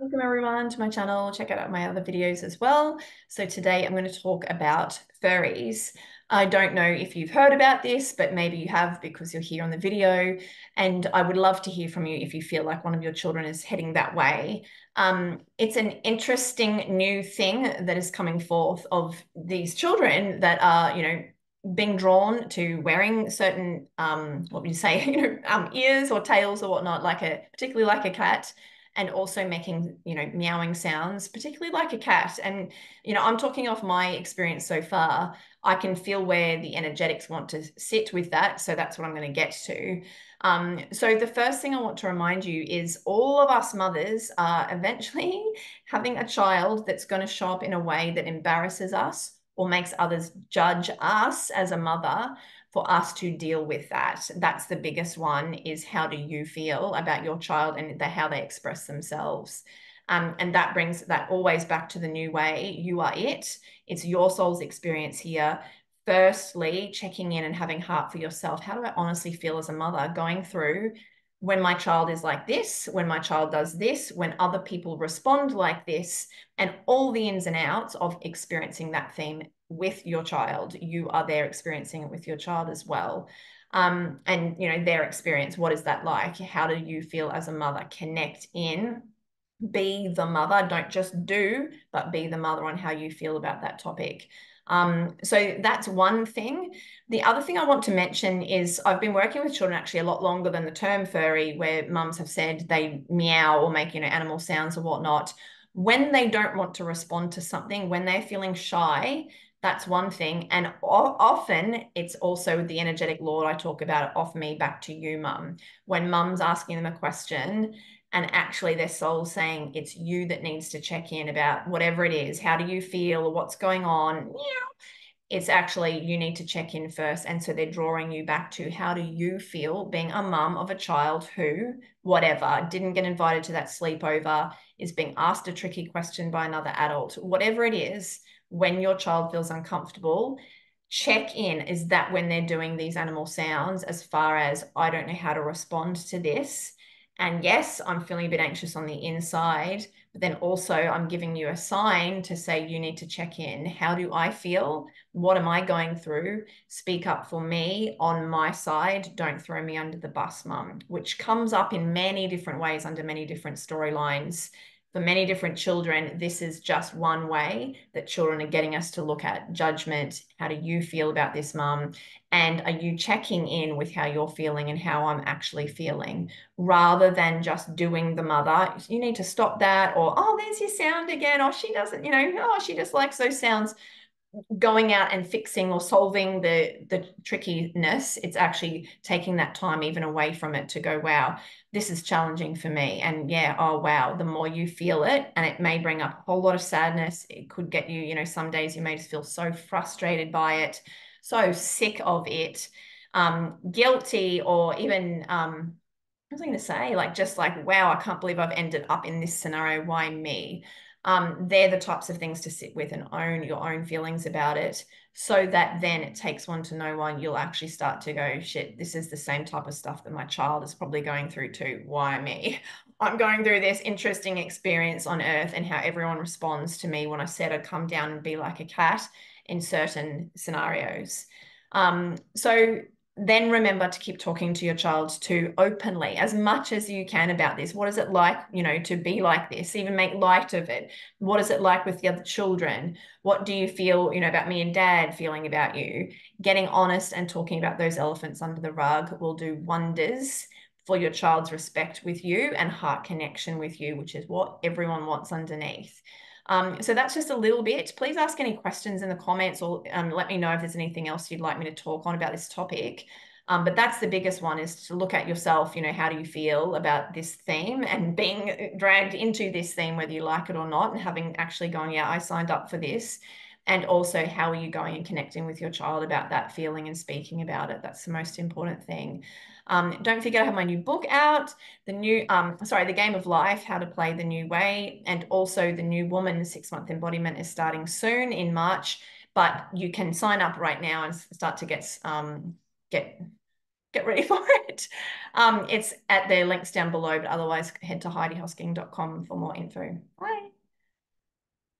Welcome everyone to my channel. Check out my other videos as well. So today I'm going to talk about furries. I don't know if you've heard about this, but maybe you have because you're here on the video. And I would love to hear from you if you feel like one of your children is heading that way. It's an interesting new thing that is coming forth of these children that are, being drawn to wearing certain, what would you say, ears or tails or whatnot, particularly like a cat, and also making, meowing sounds, particularly like a cat. And, I'm talking off my experience so far. I can feel where the energetics want to sit with that. So that's what I'm going to get to. So the first thing I want to remind you is all of us mothers are eventually having a child that's going to show up in a way that embarrasses us or makes others judge us as a mother, for us to deal with that. That's the biggest one, is how do you feel about your child and how they express themselves. And that brings that always back to the new way. You are it. It's your soul's experience here. Firstly, checking in and having heart for yourself. How do I honestly feel as a mother going through when my child is like this, when my child does this, when other people respond like this, and all the ins and outs of experiencing that theme with your child. You are there experiencing it with your child as well. And their experience, what is that like? How do you feel as a mother? Connect in, be the mother. Don't just do, but be the mother on how you feel about that topic. So that's one thing. The other thing I want to mention is I've been working with children actually a lot longer than the term furry, where mums have said they meow or make, animal sounds or whatnot. When they don't want to respond to something, when they're feeling shy, that's one thing. And often it's also the energetic lord I talk about, off me back to you, mum. When mum's asking them a question and actually their soul's saying it's you that needs to check in about whatever it is. How do you feel, or what's going on? It's actually you need to check in first. And so they're drawing you back to, how do you feel being a mum of a child who, whatever, didn't get invited to that sleepover, is being asked a tricky question by another adult, whatever it is. When your child feels uncomfortable, check in. Is that when they're doing these animal sounds, as far as, I don't know how to respond to this? And yes, I'm feeling a bit anxious on the inside, but then also I'm giving you a sign to say you need to check in. How do I feel? What am I going through? Speak up for me on my side. Don't throw me under the bus, mum, which comes up in many different ways under many different storylines. For many different children, this is just one way that children are getting us to look at judgment. How do you feel about this, mum? And are you checking in with how you're feeling and how I'm actually feeling, rather than just doing the mother? You need to stop that. Or, oh, there's your sound again. Or she doesn't, oh, she just likes those sounds. Going out and fixing or solving the trickiness. It's actually taking that time even away from it to go, wow, this is challenging for me. And yeah, oh wow, the more you feel it, and it may bring up a whole lot of sadness. It could get you, some days you may just feel so frustrated by it, so sick of it, guilty, or even I was going to say, just like, wow, I can't believe I've ended up in this scenario. Why me? They're the types of things to sit with and own your own feelings about it, so that then it takes one to know one. You'll actually start to go, shit, this is the same type of stuff that my child is probably going through too. Why me? I'm going through this interesting experience on earth, and how everyone responds to me when I said I'd come down and be like a cat in certain scenarios. So then remember to keep talking to your child too openly, as much as you can, about this. What is it like, to be like this? Even make light of it. What is it like with the other children? What do you feel, about me and dad feeling about you? Getting honest and talking about those elephants under the rug will do wonders for your child's respect with you and heart connection with you, which is what everyone wants underneath. So that's just a little bit. Please ask any questions in the comments, or let me know if there's anything else you'd like me to talk on about this topic. But that's the biggest one, is to look at yourself, how do you feel about this theme and being dragged into this theme, whether you like it or not, and having actually gone, yeah, I signed up for this. And also, how are you going and connecting with your child about that feeling and speaking about it? That's the most important thing. Don't forget, I have my new book out, the Game of Life, How to Play the New Way, and also the New Woman 6-month embodiment is starting soon in March. But you can sign up right now and start to get get ready for it. It's at their links down below, but otherwise head to HeidiHosking.com for more info. Bye.